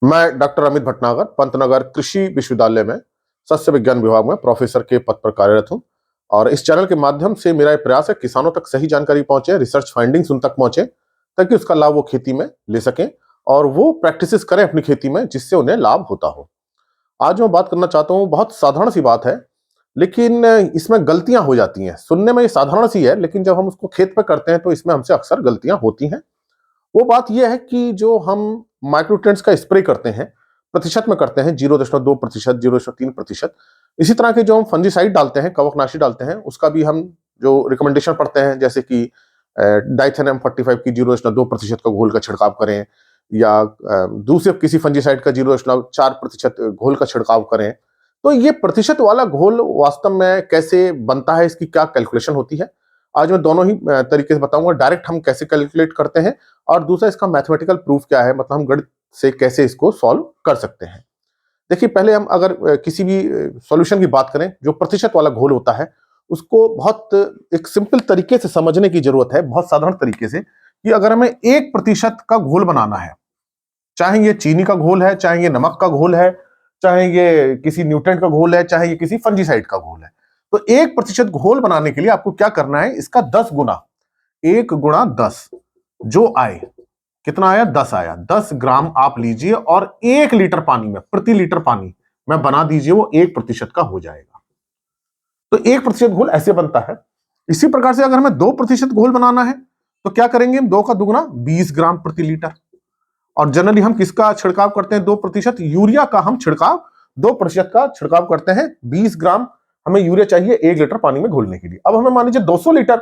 मैं डॉक्टर अमित भटनागर पंतनगर कृषि विश्वविद्यालय में सस्य विज्ञान विभाग में प्रोफेसर के पद पर कार्यरत हूं। और इस चैनल के माध्यम से मेरा ये प्रयास है किसानों तक सही जानकारी पहुंचे, रिसर्च फाइंडिंग्स उन तक पहुंचे, ताकि उसका लाभ वो खेती में ले सकें और वो प्रैक्टिसेस करें अपनी खेती में, जिससे उन्हें लाभ होता हो। आज मैं बात करना चाहता हूं, बहुत साधारण सी बात है, लेकिन इसमें गलतियां हो जाती हैं। सुनने में ये साधारण सी है, लेकिन जब हम उसको खेत पे करते हैं तो इसमें हमसे अक्सर गलतियां होती हैं। वो बात यह है कि जो हम माइक्रोन्यूट्रिएंट्स का स्प्रे करते हैं, प्रतिशत में करते हैं 0.2%, 0.3%। इसी तरह के जो हम फंजीसाइड डालते हैं, कवकनाशी डालते हैं, उसका भी हम जो रिकमेंडेशन पढ़ते हैं, जैसे कि डाइथेनम 45 की 0.2% का घोल का छिड़काव करें, या दूसरे किसी फंजीसाइड का 0.4% घोल का छिड़काव करें। तो ये प्रतिशत वाला घोल वास्तव में कैसे बनता है, इसकी क्या कैलकुलेशन होती है, आज मैं दोनों ही तरीके से बताऊंगा। डायरेक्ट हम कैसे कैलकुलेट करते हैं, और दूसरा इसका मैथमेटिकल प्रूफ क्या है, मतलब हम गणित से कैसे इसको सॉल्व कर सकते हैं। देखिए, पहले हम अगर किसी भी सॉल्यूशन की बात करें, जो प्रतिशत वाला घोल होता है, उसको बहुत एक सिंपल तरीके से समझने की जरूरत है, बहुत साधारण तरीके से, कि अगर हमें 1% का घोल बनाना है, चाहे ये चीनी का घोल है, चाहे ये नमक का घोल है, चाहे ये किसी न्यूट्रेंट का घोल है, चाहे ये किसी फंजीसाइड का घोल है, तो 1% घोल बनाने के लिए आपको क्या करना है, इसका 10 गुना, 1 गुणा 10 जो आए, कितना आया, 10 आया, 10 ग्राम आप लीजिए और 1 लीटर पानी में, प्रति लीटर पानी में बना दीजिए, वो 1% का हो जाएगा। तो 1% घोल ऐसे बनता है। इसी प्रकार से अगर हमें 2% घोल बनाना है, तो क्या करेंगे, 2 का दुगुना 20 ग्राम प्रति लीटर। और जनरली हम किसका छिड़काव करते हैं, 2%, यूरिया का हम छिड़काव 2% का छिड़काव करते हैं। 20 ग्राम हमें यूरिया चाहिए 1 लीटर पानी में घोलने के लिए। अब हमें मान लीजिए 200 लीटर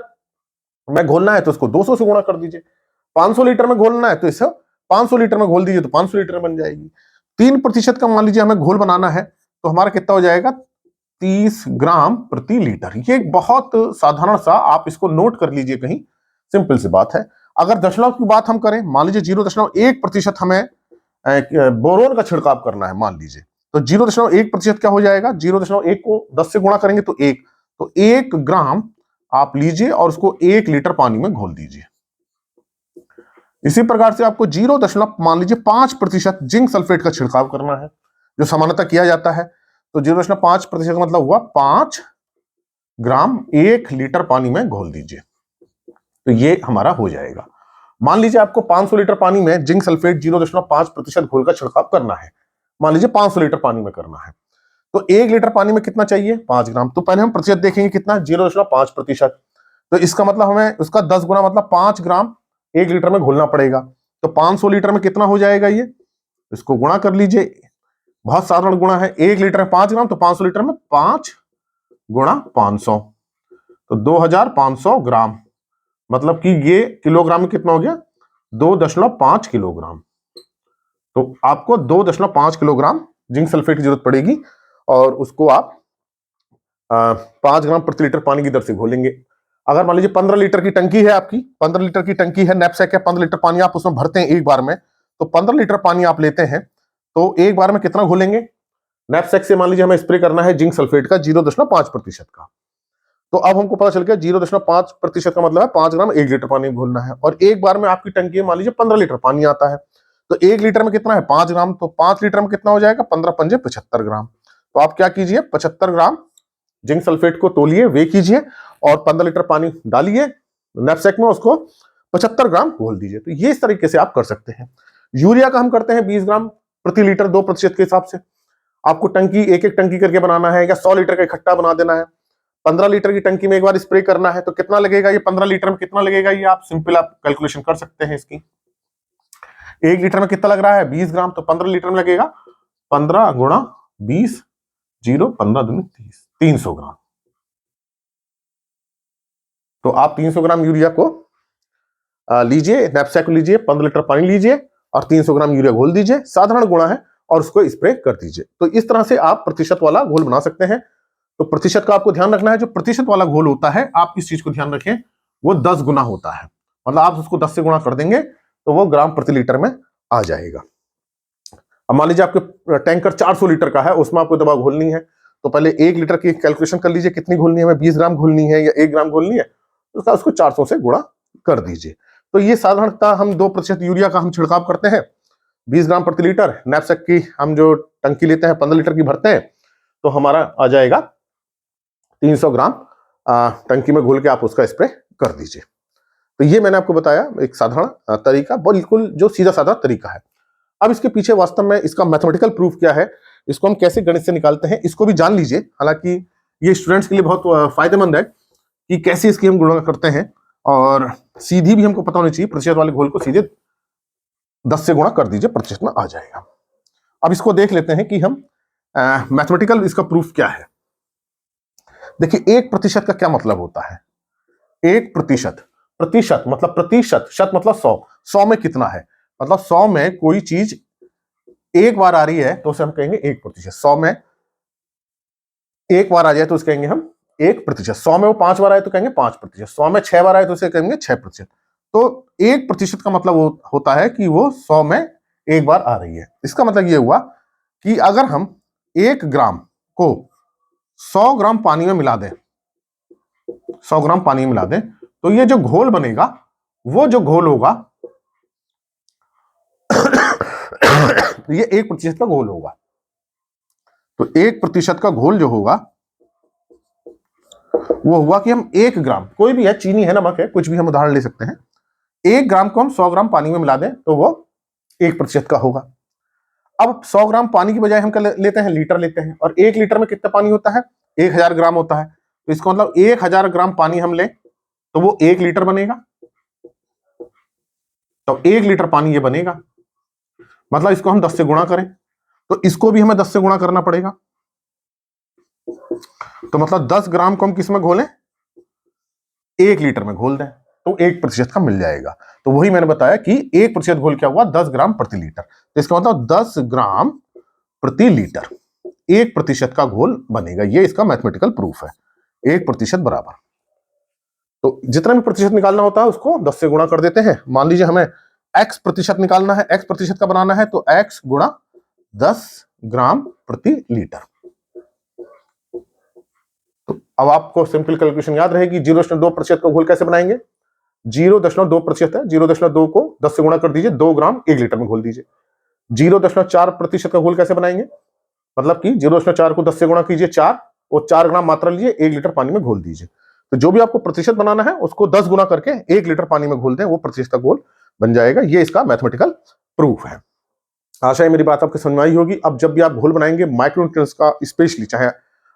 में घोलना है, तो उसको 200 से गुणा कर दीजिए। 500 लीटर में घोलना है तो इसे 500 लीटर में घोल दीजिए, तो 500 लीटर बन जाएगी। 3% का मान लीजिए हमें घोल बनाना है, तो हमारा कितना हो जाएगा, 30 ग्राम प्रति लीटर। ये एक बहुत साधारण सा, आप इसको नोट कर लीजिए कहीं, सिंपल सी बात है। अगर दशमलव की बात हम करें, मान लीजिए 0.1% हमें बोरोन का छिड़काव करना है, मान लीजिए, तो 0.1% क्या हो जाएगा, 0.1 को 10 से गुणा करेंगे तो 1, तो 1 ग्राम आप लीजिए और उसको 1 लीटर पानी में घोल दीजिए। इसी प्रकार से आपको 0.5% जिंक सल्फेट का छिड़काव करना है, जो सामान्यतः किया जाता है। तो 0.5% का मतलब हुआ 5 ग्राम 1 लीटर पानी में घोल दीजिए, तो ये हमारा हो जाएगा। मान लीजिए आपको 500 लीटर पानी में जिंक सल्फेट 0.5% घोल का छिड़काव करना है, मान लीजिए 500 लीटर पानी में करना है, तो 1 लीटर पानी में कितना चाहिए, 5 ग्राम। तो पहले हम प्रतिशत देखेंगे, कितना, 0.5%। तो इसका मतलब हमें उसका 10 गुना, मतलब 5 ग्राम 1 लीटर में घोलना पड़ेगा। तो 500 लीटर में कितना हो जाएगा, ये इसको गुणा कर लीजिए, बहुत साधारण गुणा है। 1 लीटर में 5 ग्राम, तो 500 लीटर में 5 गुणा 500, तो 2500 ग्राम, मतलब कि ये किलोग्राम में कितना हो गया, 2.5 किलोग्राम। तो आपको 2.5 किलोग्राम जिंक सल्फेट की जरूरत पड़ेगी, और उसको आप 5 ग्राम प्रति लीटर पानी की दर से घोलेंगे। अगर मान लीजिए 15 लीटर की टंकी है आपकी, 15 लीटर की टंकी है, नैपसैक है, 15 लीटर पानी आप उसमें भरते हैं एक बार में, तो 15 लीटर पानी आप लेते हैं, तो एक बार में कितना घोलेंगे, नैपसैक से मान लीजिए हमें स्प्रे करना है जिंक सल्फेट का 0.5% का। तो अब हमको पता चल गया 0.5% का मतलब है 5 ग्राम 1 लीटर पानी में घोलना है, और एक बार में आपकी टंकी में मान लीजिए 15 लीटर पानी आता है, तो 1 लीटर में कितना है, 5 ग्राम, तो 5 लीटर में कितना हो जाएगा, 15 पंजे 75 ग्राम। तो आप क्या कीजिए, 75 ग्राम जिंक सल्फेट को तोलिए, वे कीजिए, और 15 लीटर पानी डालिए नैपसैक में, उसको 75 ग्राम घोल दीजिए। तो ये इस तरीके से आप कर सकते हैं। यूरिया का हम करते हैं 20 ग्राम प्रति लीटर 2% के हिसाब से। आपको टंकी एक एक टंकी करके बनाना है, या 100 लीटर का इकट्ठा बना देना है, 15 लीटर की टंकी में एक बार स्प्रे करना है, तो कितना लगेगा, ये 15 लीटर में कितना लगेगा, ये आप सिंपल आप कैलकुलेशन कर सकते हैं इसकी। 1 लीटर में कितना लग रहा है, 20 ग्राम, तो 15 लीटर में लगेगा 15 गुणा 20, 15 दूनी 30, 300 ग्राम। तो आप 300 ग्राम यूरिया को लीजिए, नैपसैक को लीजिए, 15 लीटर पानी लीजिए और 300 ग्राम यूरिया घोल दीजिए, साधारण गुणा है, और उसको स्प्रे कर दीजिए। तो इस तरह से आप प्रतिशत वाला घोल बना सकते हैं। तो प्रतिशत का आपको ध्यान रखना है, जो प्रतिशत वाला घोल होता है, आप इस चीज को ध्यान रखें, वो 10 गुना होता है, मतलब आप उसको 10 से गुणा कर देंगे तो वो ग्राम प्रति लीटर में आ जाएगा। अब मान लीजिए आपके टैंकर 400 लीटर का है, उसमें आपको दवा घोलनी है, तो पहले 1 लीटर की कैलकुलेशन कर लीजिए, कितनी घोलनी है, हमें 20 ग्राम घोलनी है या 1 ग्राम घोलनी है, तो उसको 400 से गुणा कर दीजिए। तो ये साधारणतः हम 2% यूरिया का हम छिड़काव करते हैं, 20 ग्राम प्रति लीटर। नैपसेक की हम जो टंकी लेते हैं 15 लीटर की भरते हैं, तो हमारा आ जाएगा 300 ग्राम टंकी में घोल के आप उसका स्प्रे कर दीजिए। तो ये मैंने आपको बताया एक साधारण तरीका, बिल्कुल जो सीधा साधा तरीका है। अब इसके पीछे वास्तव में इसका मैथमेटिकल प्रूफ क्या है, इसको हम कैसे गणित से निकालते हैं, इसको भी जान लीजिए। हालांकि ये स्टूडेंट्स के लिए बहुत फायदेमंद है कि कैसे इसकी हम गणना करते हैं, और सीधी भी हमको पता होनी चाहिए। प्रतिशत वाले घोल को सीधे 10 से गुणा कर दीजिए, प्रतिशत में आ जाएगा। अब इसको देख लेते हैं कि हम मैथमेटिकल इसका प्रूफ क्या है। देखिए 1% का क्या मतलब होता है। 1%, प्रतिशत मतलब प्रतिशत, शत मतलब 100, 100 में कितना है, मतलब 100 में कोई चीज एक बार आ रही है तो उसे हम कहेंगे 1%। 100 में एक बार आ जाए तो उसे कहेंगे हम 1%। 100 में वो 5 बार आए तो कहेंगे 5%। 100 में 6 बार आए तो उसे कहेंगे 6%। तो 1% का मतलब होता है कि वो 100 में एक बार आ रही है। इसका मतलब ये हुआ कि अगर हम 1 ग्राम को 100 ग्राम पानी में मिला दें, 100 ग्राम पानी में मिला दें, तो ये जो घोल बनेगा, वो जो घोल होगा ये 1% का घोल होगा। तो 1% का घोल जो होगा वो हुआ कि हम 1 ग्राम, कोई भी है, चीनी है, नमक है, कुछ भी हम उदाहरण ले सकते हैं, 1 ग्राम को हम 100 ग्राम पानी में मिला दें तो वो 1% का होगा। अब 100 ग्राम पानी की बजाय हम क्या लेते हैं, लीटर लेते हैं, और 1 लीटर में कितना पानी होता है, 1000 ग्राम होता है। तो इसका मतलब 1000 ग्राम पानी हम लें तो वो 1 लीटर बनेगा। तो 1 लीटर पानी ये बनेगा, मतलब इसको हम 10 से गुणा करें तो इसको भी हमें 10 से गुणा करना पड़ेगा। तो मतलब 10 ग्राम को हम किस में घोलें, 1 लीटर में घोल दें तो 1% का मिल जाएगा। तो वही मैंने बताया कि 1% घोल क्या हुआ, 10 ग्राम प्रति लीटर। तो इसका मतलब 10 ग्राम प्रति लीटर 1% का घोल बनेगा। ये इसका मैथमेटिकल प्रूफ है, 1% बराबर। तो जितना भी प्रतिशत निकालना होता है उसको 10 से गुणा कर देते हैं। मान लीजिए हमें x% निकालना है, x% का बनाना है, तो x गुणा 10 ग्राम प्रति लीटर। तो अब आपको सिंपल कैलकुलेशन याद रहेगी। 0.2% का घोल कैसे बनाएंगे, 0.2% है, 0.2 को 10 से गुणा कर दीजिए, 2 ग्राम 1 लीटर में घोल दीजिए। 0.4% का घोल कैसे बनाएंगे, मतलब कि 0.4 को 10 से गुणा कीजिए 4, और 4 ग्राम मात्रा लीजिए, 1 लीटर पानी में घोल दीजिए। तो जो भी आपको प्रतिशत बनाना है उसको 10 गुना करके 1 लीटर पानी में घोल दें, वो प्रतिशत का घोल बन जाएगा। ये इसका मैथमेटिकल प्रूफ है। आशा है मेरी बात आपको समझ में आई होगी। अब जब भी आप घोल बनाएंगे माइक्रोन्यूट्रिएंट्स का, स्पेशली चाहे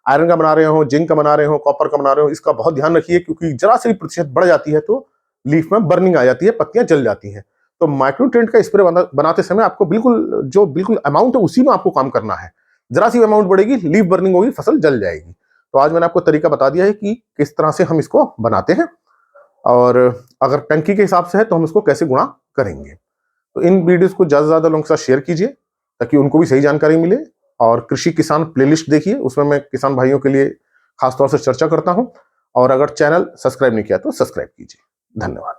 आयरन का बना रहे हो, जिंक का बना रहे हो, कॉपर का बना रहे हो, इसका बहुत ध्यान रखिए, क्योंकि जरा सी प्रतिशत बढ़ जाती है तो लीफ में बर्निंग आ जाती है, पत्तियां जल जाती हैं। तो माइक्रोन्यूट्रिएंट का स्प्रे बनाते समय आपको बिल्कुल अमाउंट है उसी में आपको काम करना है। जरा सी अमाउंट बढ़ेगी, लीफ बर्निंग होगी, फसल जल जाएगी। तो आज मैंने आपको तरीका बता दिया है कि किस तरह से हम इसको बनाते हैं, और अगर टंकी के हिसाब से है तो हम इसको कैसे गुणा करेंगे। तो इन वीडियोस को ज्यादा से ज्यादा लोगों के साथ शेयर कीजिए ताकि उनको भी सही जानकारी मिले। और कृषि किसान प्लेलिस्ट देखिए, उसमें मैं किसान भाइयों के लिए खासतौर से चर्चा करता हूं। और अगर चैनल सब्सक्राइब नहीं किया तो सब्सक्राइब कीजिए। धन्यवाद।